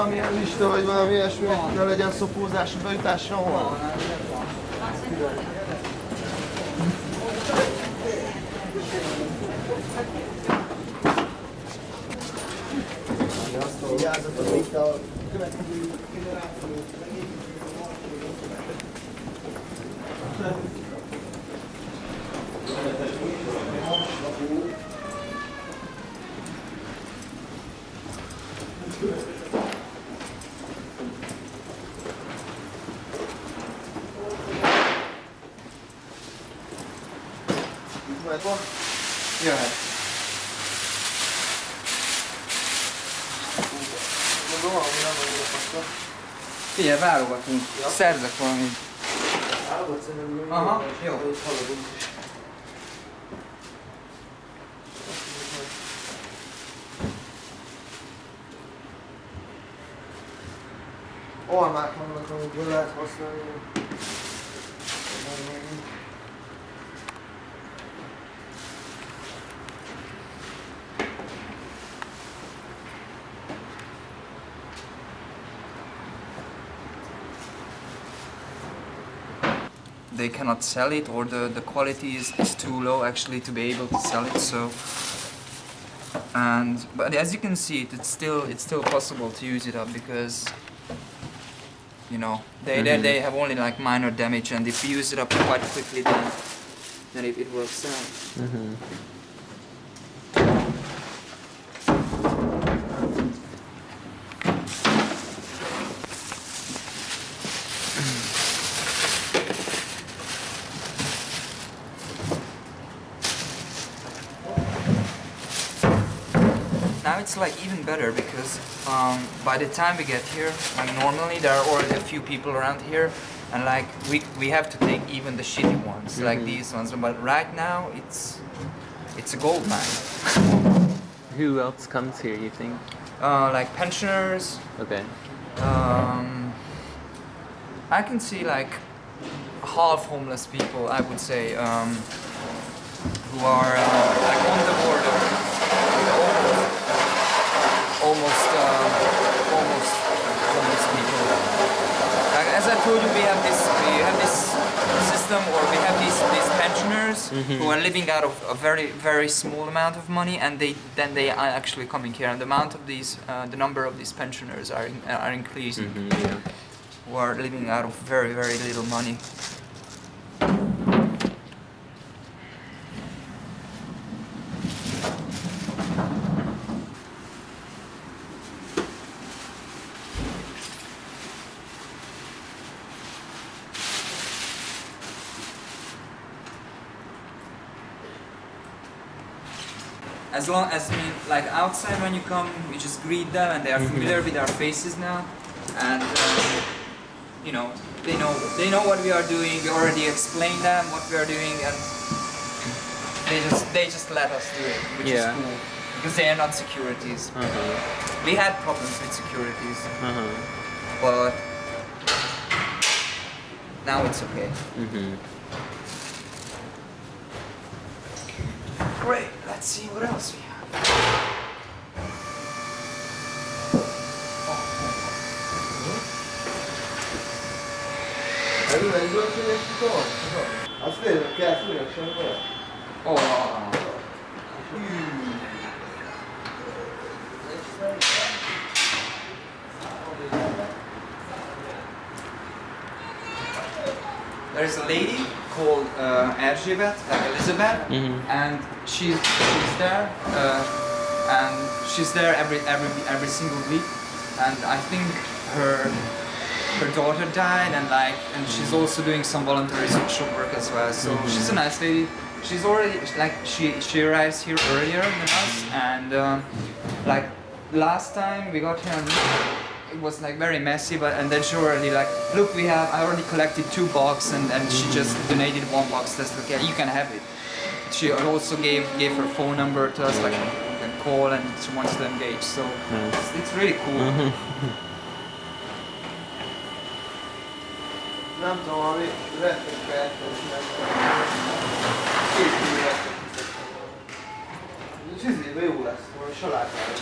valamilyen lista, vagy valami ilyesmi, hogy ne legyen szopózás a bejutásra, hol? Vigyázzatok itt a következő generáció. Jöhet. Figyelj, válogatunk. Ja. Szerzek valamit. Válogatsz szerintem? Aha, jó. Haladunk is. Almák vannak, amikből lehet használni. They cannot sell it, or the quality is too low actually to be able to sell it. So, but as you can see, it's still possible to use it up because you know they have only like minor damage, and if you use it up quite quickly, then it works out. Now it's like even better because by the time we get here, like normally there are already a few people around here, and like we have to take even the shitty ones, like these ones. But right now it's a gold mine. Who else comes here, you think? Like pensioners. Okay. I can see like half homeless people, I would say, who are like on the border. Almost homeless people. Like, as I told you, we have this system, or we have these pensioners who are living out of a very small amount of money, and then they are actually coming here, and the number of these pensioners are increasing, who are living out of very little money. As long as, I mean, like outside when you come, we just greet them, and they are familiar with our faces now, and you know, they know what we are doing. We already explained them what we are doing, and they just let us do it, which is cool, because they are not securities. We had problems with securities, but now it's okay. Great, let's see what else we have. There is a lady called Elizabeth, and she's there, and she's there every single week, and I think her daughter died, and she's also doing some voluntary social work as well. So she's a nice lady. She's already she arrives here earlier than us, and like last time we got here, it was like very messy, and then she already like, look, I already collected 2 boxes, and she just donated 1 box. That's like, yeah, you can have it. She also gave her phone number to us, like you can call, and she wants to engage. So it's really cool. Nem tudom, ami rettek két évet. És izébe jó lesz, majd salátál.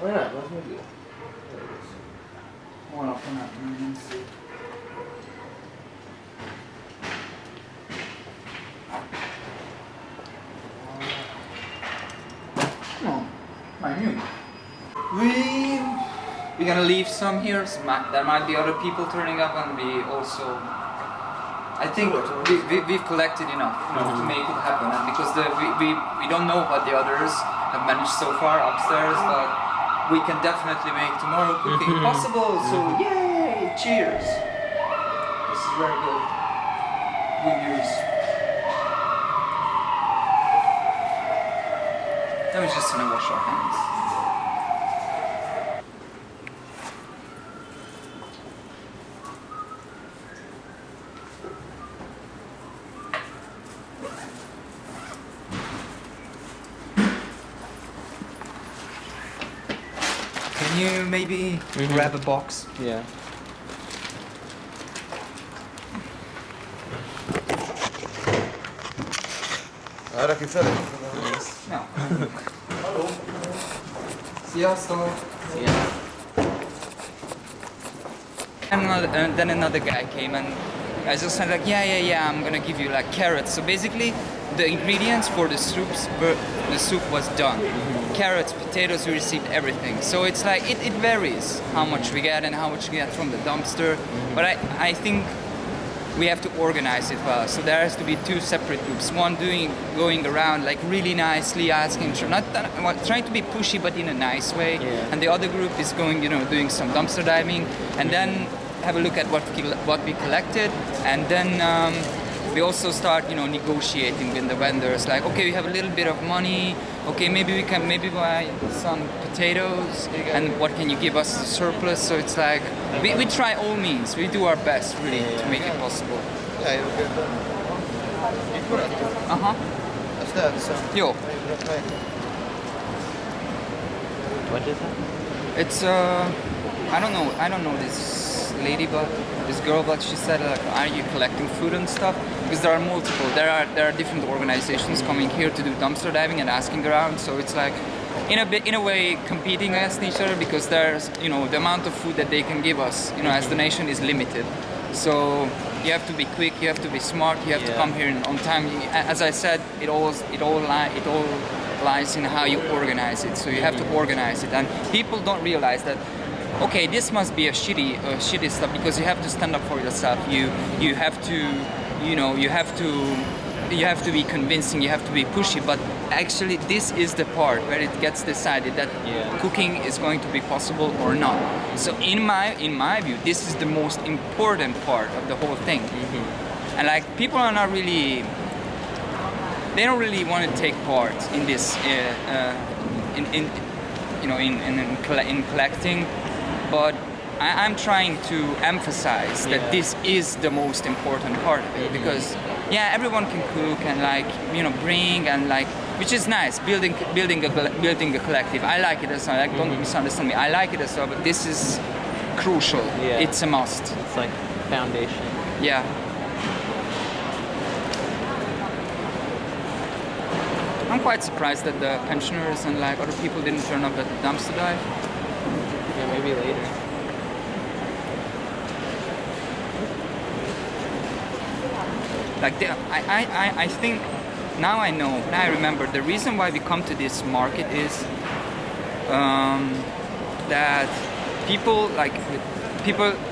Vagy nem, az még jó. Holnapon nem szép. No, my new. We're gonna leave some here. There might be other people turning up, and we also. I think we've collected enough, to make it happen, and because we don't know what the others have managed so far upstairs, but we can definitely make tomorrow cooking possible. So yay! Cheers! This is very good. Good news. Then we're just gonna wash our hands. Can you maybe grab a box? Yeah. Arra kifelé? No. Hello. Sziasztok. Yeah. And then another guy came and I just said like, yeah, I'm gonna give you like carrots. So basically, the ingredients for the soup was done. Carrots, potatoes, we received everything. So it's like it varies how much we get and how much we get from the dumpster. But I think we have to organize it well. So there has to be two separate groups. One going around like really nicely asking, trying to be pushy but in a nice way. Yeah. And the other group is going, doing some dumpster diving, and then have a look at what we collected, and then we also start, negotiating with the vendors. Like, okay, we have a little bit of money. Okay, maybe we can buy some potatoes, and what can you give us as a surplus? So it's like we try all means. We do our best really to make it possible. Ezt elviszem. Jó. What is that? It's I don't know this lady, but this girl, but she said like, are you collecting food and stuff? Because there are multiple. There are different organizations coming here to do dumpster diving and asking around. So it's like in a way competing against each other, because there's the amount of food that they can give us as the nation is limited. So you have to be quick, you have to be smart, you have to come here on time. As I said, it all lies in how you organize it. So you have to organize it, and people don't realize that. Okay, this must be a shitty stuff, because you have to stand up for yourself. You have to, you have to be convincing. You have to be pushy. But actually, this is the part where it gets decided that cooking is going to be possible or not. So in my view, this is the most important part of the whole thing. And like people are not really. They don't really want to take part in this, in collecting. But I'm trying to emphasize that this is the most important part of it, because everyone can cook and bring and which is nice, building a collective. I like it as well. Like, don't misunderstand me. I like it as well, but this is crucial. Yeah. It's a must. It's like foundation. Yeah. I'm quite surprised that the pensioners and other people didn't turn up at the dumpster dive. Yeah, maybe later. I think now I remember the reason why we come to this market is that people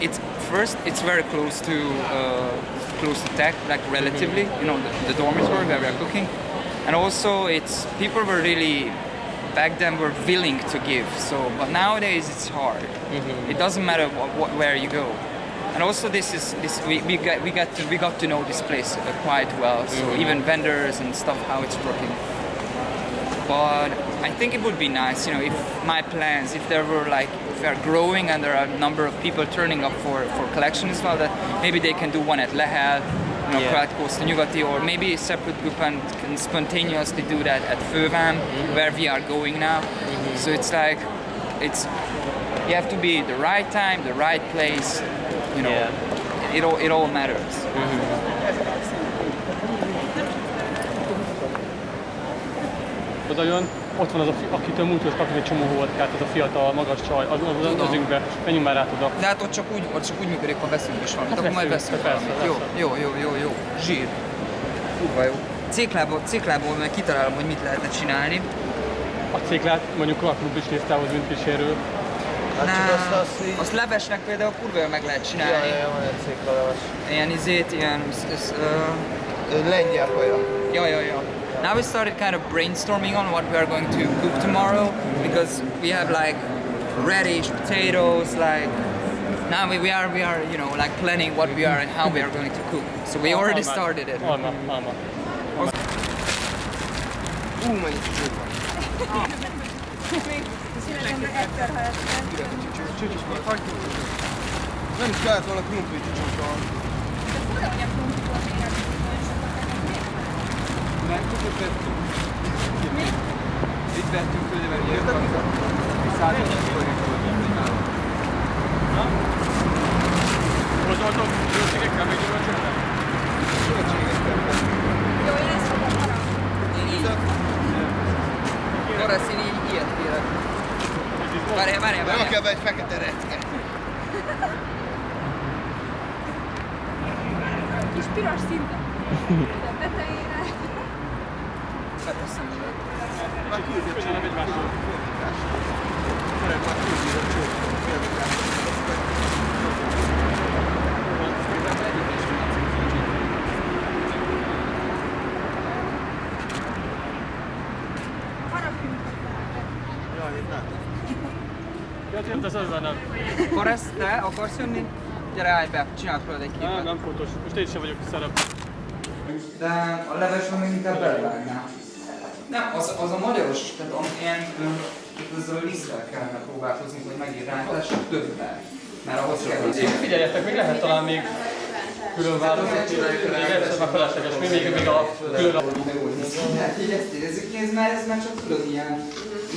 it's very close to tech, relatively, the dormitory where we are cooking, and also people were really back then were willing to give. So, but nowadays it's hard. It doesn't matter where you go. And also we got to know this place quite well. So even vendors and stuff, how it's working. But I think it would be nice, if my plans, if they're growing and there are a number of people turning up for collection as well, that maybe they can do one at Lehel, Kratkosta Nyugati, or maybe a separate group and can spontaneously do that at Fővám, where we are going now. So it's you have to be the right time, the right place, it all matters. Oda jön. ott van az, akitől múltkor kaptunk egy csomó vodkát, az a fiatal, magas csaj, az özünkbe. Menjünk már át oda. De hát ott csak úgy működik, ha veszünk is valamit, Hát akkor majd veszünk, veszünk persze, valamit. Jó. Zsír. Kurva jó. Céklából meg kitalálom, hogy mit lehetne csinálni. A céklát mondjuk a klub is néztához, mint kísérő. Azt levesnek például kurva jól meg lehet csinálni. Ja, van egy céklaleves. Ilyen izét, ilyen... Lengyel kaja. Ja. Now we started kind of brainstorming on what we are going to cook tomorrow because we have like radish, potatoes, like now we are you know like planning what we are and how we are going to cook. So we already started it. Alma. Mennyi csőt van. Csücsös volt, hagyjuk. Nem is kellett volna krumpli csücsösön. Itt vettünk körülbelül jöttem. 150 forint. Hozoltok zöldségekkel, meg gyümölcsökkel? Jó, én ezt fogom haragni. Karasz, én így ilyet kérek. Várjál. Nem kell be egy fekete recke. Kis piros szinte. A tetejére. Beteszem. Már küldjük Nem egy másról. Már küldjük a csőt. Jaj, én látom. Ja, ez az nem. Karasz, te akarsz jönni? Gyere, állj be, csinálok rólad egy képet. Nem fontos. Most én sem vagyok szerep. De a levesben még inkább belevágnám. Nem, az a magyaros, tehát ilyen, ezzel a liszttel kellene próbálkozni, hogy megirányítással többel. Mert ahhoz kell. Figyeljetek, még lehet talán még külön válogatni. Ez már felesleges, még a külön Ez már csak tudod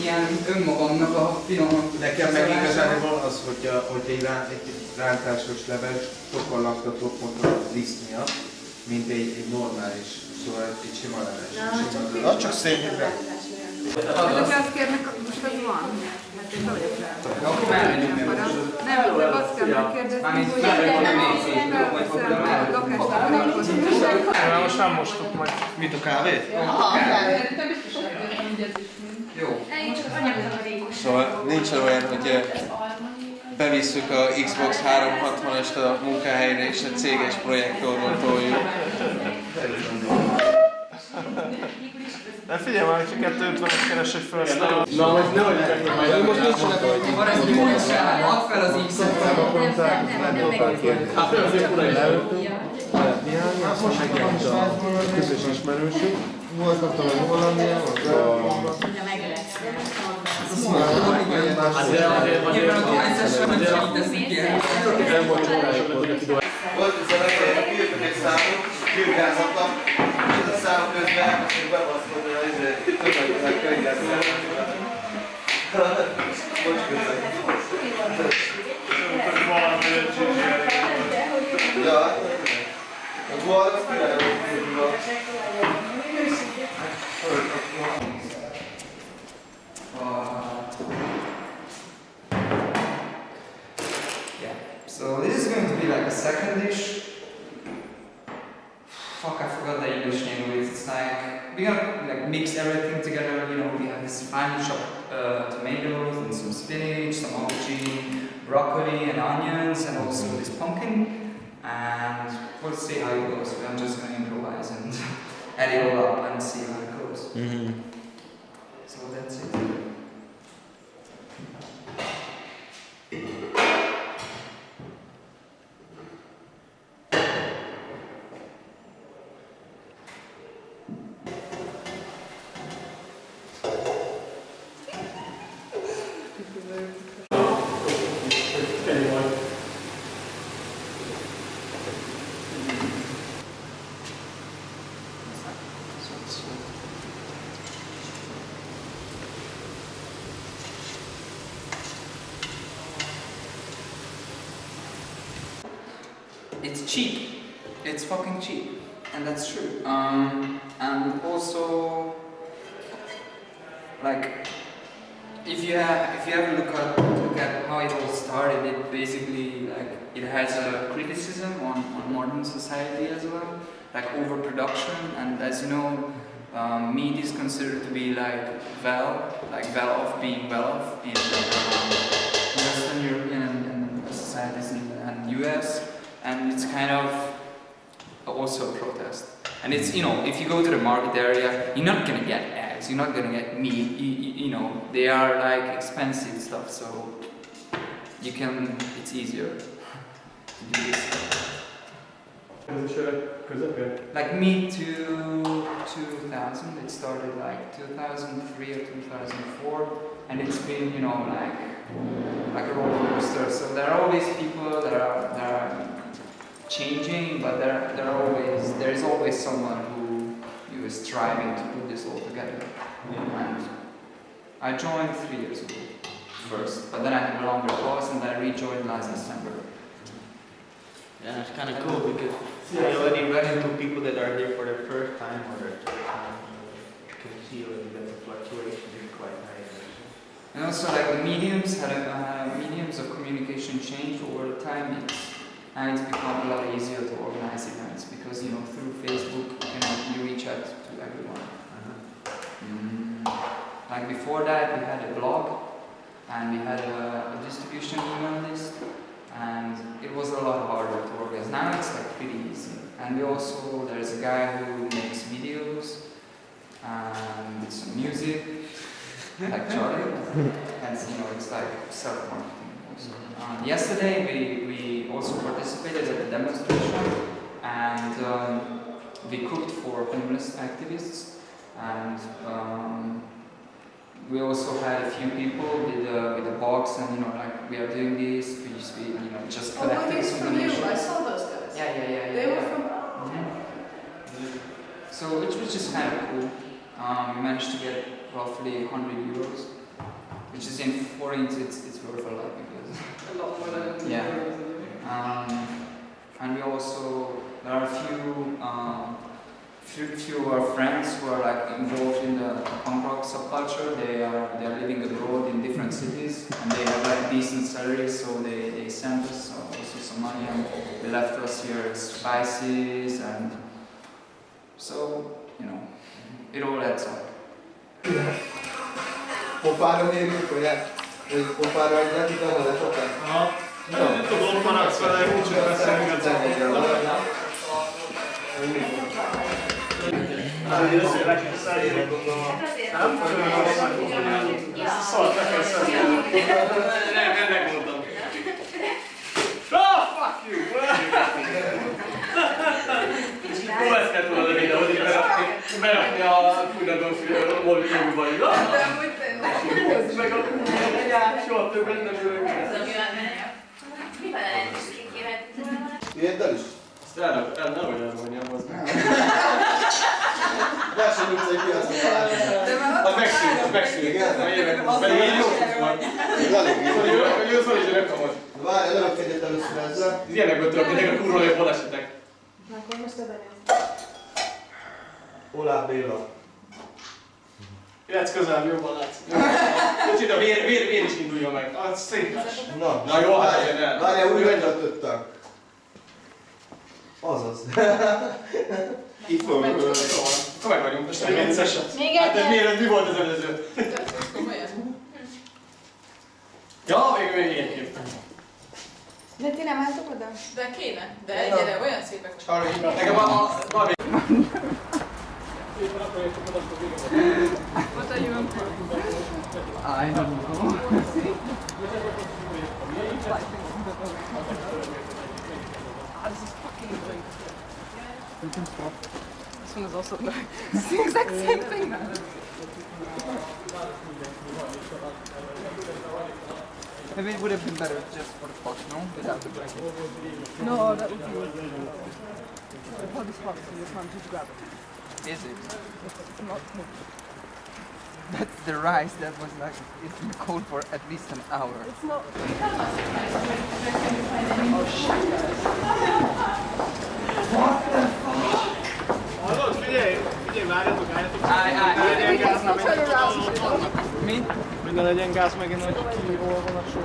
ilyen önmagamnak a finom. Nekem meg igazából az, hogy egy rántásos leves sokkal laktatóbb pont a liszt miatt, mint egy normális, szóval egy sima leves. Az csak szénhidrát. Hát, hogyha azt kérnek, most az van. Hát én vagyok rá. Akkor elmenjünk. Nem, de azt kell megkérdezni, hogy Most nem mostuk majd. Mit, a kávét? Szerintem biztos, hogy ez is mind. Jó. Én csak anyagtakarékos. Szóval nincsen olyan, hogy bevisszük a Xbox 360-est a munkahelyre és a céges projektorról toljuk. De figyelj már, hogyha 250-et keres, hogy felhasználod. Na, most nehogy majd most nincs csinálni. Van ez nyújtság, add fel az X-et. Nem megértem. Hát azért fura is leültünk. Néhány, azt most megjelent a közös ismerősünk. Volt kaptam egy valamilyen, az elfonban. Nyilván a dohányzással nem segíteszik ilyen. Nem volt csórájuk volt. Volt ez a legjobb, kijöttek egy számot, kirkázatlan, és ez a szám közben még bebaszkodni a többet könyvjelzően. Bocs közben. Ja, a gól az királyok. Yeah. So this is going to be like a second dish. Fuck, I forgot the English name of it. It's like we're gonna like mix everything together. You know, we have this finely chopped tomatoes and some spinach, some aubergine, broccoli and onions, and also this pumpkin. And we'll see how it goes. I'm just gonna improvise and add it all up and see how it goes. So that's it. It's cheap. It's fucking cheap, and that's true. And also, like if you have a look at how it all started, it basically like it has a criticism on modern society as well, like overproduction, and as you know, meat is considered to be like well off, being well off in Western European societies and US, and it's kind of also a protest. And it's, you know, if you go to the market area, you're not gonna get eggs, you're not gonna get meat, you know, they are like expensive stuff, so it's easier to do this. Like meat to 2000, it started like 2003 or 2004, and it's been, you know, like a roller coaster. So there are always people that are changing, but there is always someone who is striving to put this all together. And I joined 3 years ago first, but then I had a longer pause and I rejoined last December. Yeah, it's kind of cool because you already run into people that are there for the first time or their third time. You can see already that the fluctuation is quite high. And also, like the mediums of communication change over the time, and it's become a lot easier to organize events because, you know, through Facebook you reach out to everyone. Like before that, we had a blog and we had a distribution email list, and it was a lot harder to organize. Now it's like pretty easy. And there's a guy who makes videos and some music, like Charlie, and you know, it's like self-marketing also. Yesterday we also participated at a demonstration, and we cooked for homeless activists, and we also had a few people with a box, and you know, like we are doing this, we you know, just collecting some donations. I saw those guys. Yeah. They were from. So it was just kind of cool. We managed to get roughly 100 euros, which is in foreign, it's worth a lot because A lot more than. yeah. And we also, there are a few of our friends who are like involved in the punk rock subculture. They are living abroad in different cities, and they have like decent salaries, so they sent us also some money, and they left us here spices, and so, you know, it all adds up. Pofára mérjük, hogy pofára egy nem tudom, de sokan. Nem tudom, panaksz vele, kicsit beszélni a zenéről. Azért le kell szállni, gondolom. Nem? Szóval le kell szállni. Nem, ennek mondtam. Ah, fuck you! Hol ezt kellett volna a videót, és berakni a fújnadon mobilba, így. De amúgy tényleg. Hozd meg a kúrját, soha többet nem ülök. Mi van a lehetőségével? Jöjjed el is? Azt nehogy elmondjam, az meg. Verseny utcai piacon találkozunk. Az megszűnik. Pedig így jó kis volt. Hogy ő szól is rökkamot. Várj, örökkedjét először ezzel. Ilyenekből történtek a kurva jobb balesetek. Akkor most te benézd. Olá Béla. Jöhetsz közel, jobban látszik. Kicsit a vér is induljon meg. Az szép lesz. Na jó, hát legyen el. Várjál, úgy megtöltöttem. Azaz. Itt fogunk. Akkor meg vagyunk. Most még egyszer. Még Hát egyszer. mi volt az előző? Ja, még egy. De ti nem álltok oda? De kéne, de egyre olyan szépek vagyok. Nekem van még. What are you on for? I don't know. This one is also like, it's the exact same thing, man. Maybe it would have been better just for the box, no? Without the bracket. No, that would be. The plug is hot, so you can't just grab it. Is it? It's not. That's the rice that was like, it's been cold for at least an hour. It's not. Hallod, figyelj, várjatok, álljatok. Állj. Because not turn around. Mi? Hogy ne legyen gáz megint, hogy hol van a sor.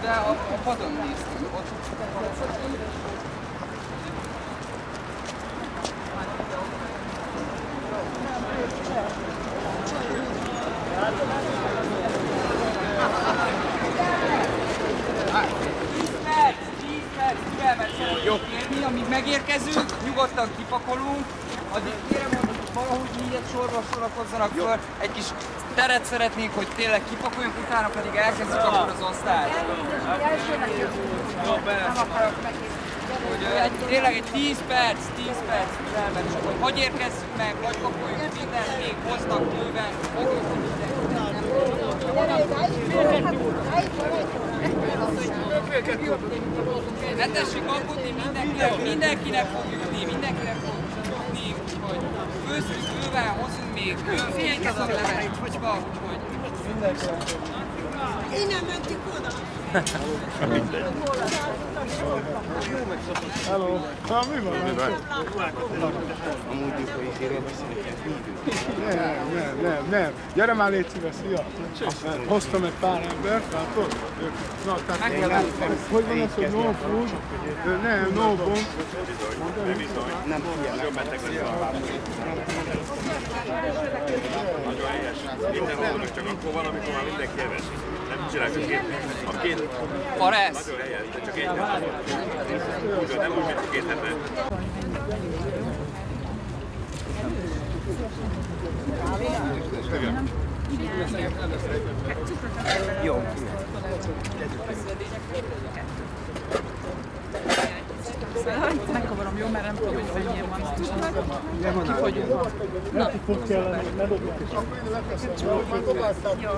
De a padon néztünk ott. Jó. Kérni, amíg megérkezünk, nyugodtan kipakolunk, addig kérem, hogy valahogy így sorba sorakozzanak föl, egy kis teret szeretnénk, hogy tényleg kipakoljunk, utána pedig elkezdjük akkor az osztályt. Hogy tényleg egy 10 perc elmen, és akkor hogy érkezzük meg, hogy pakoljuk mindent, még hoznak bőven, ne tessék aggódni, mindenkinek fog jutni, úgyhogy főztünk bőven, hozunk még, figyelj, ez a leves, úgyhogy Innen mentünk oda. Hello! Mi van? Amúgy ők is éről beszélnek. Nem. Gyere már, légy szíves, szia! Hoztam egy pár embert, látod? Na, tehát hogy van ez, hogy no food? Nem, no bomb. Nem figyelnek. Nagyon beteg lesz a nagyon helyes. Mindenhol csak akkor van, amikor már mindenki eves. Nem csináljuk a két. Paresz! Nagyon helyes, de csak egy nap. Nem úgy, mint a két hete. Jó. Megkavarom, jó? Mert nem tudom, hogy mennyien van. Kifogyunk. Neki fog kellene, hogy ne dobják. Jó.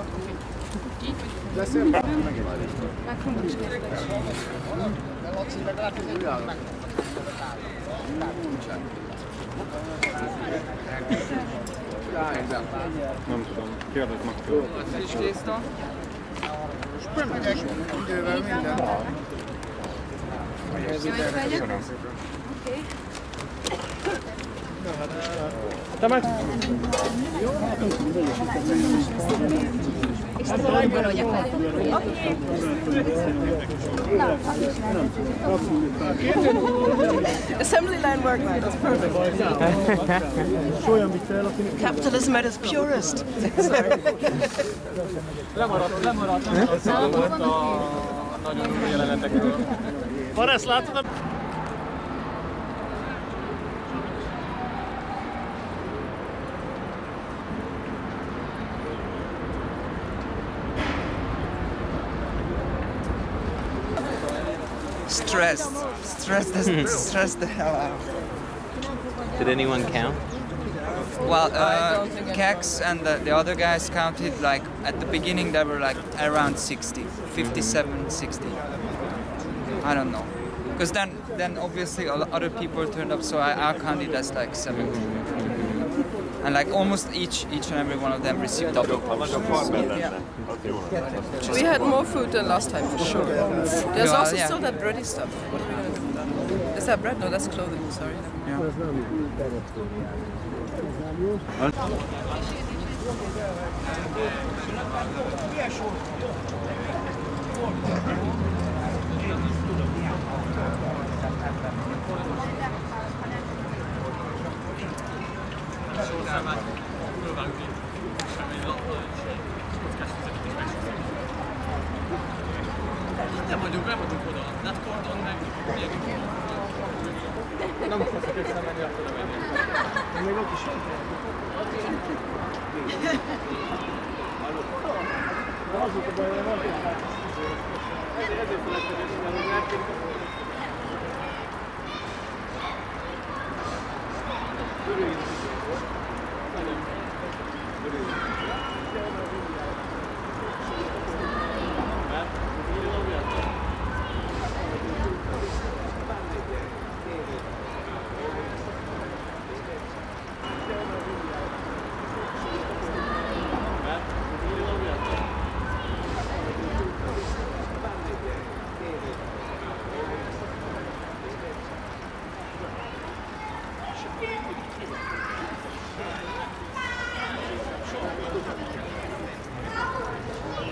Így vagy? Beszél? Megkondom is kérdés. Nem tudom, kérdezd meg tőle. Ez is tészta. Idővel minden. Oké. Te meg? Assembly line work night, that's perfect. Capitalism at its purest. Lemaradt. Nagyon új jelenetekről. Paresz, látod a... Stressed the hell out. Did anyone count? Well, Kex and the other guys counted like at the beginning they were like around 60, 57, 60. I don't know, because then obviously other people turned up, so I counted as like 70. And like almost each and every one of them received double portions. We had more food than last time for sure. There's Yeah, also yeah. still that bready stuff. What are we gonna do? Is that bread? No, that's clothing. Sorry. Yeah. Nem vagyunk oda. Hát kordon meg. Nem akarsz összemenni akkor a menni. Még ott is. Az volt a baj, hogy nem tudják. Ezért felejtettem, hogy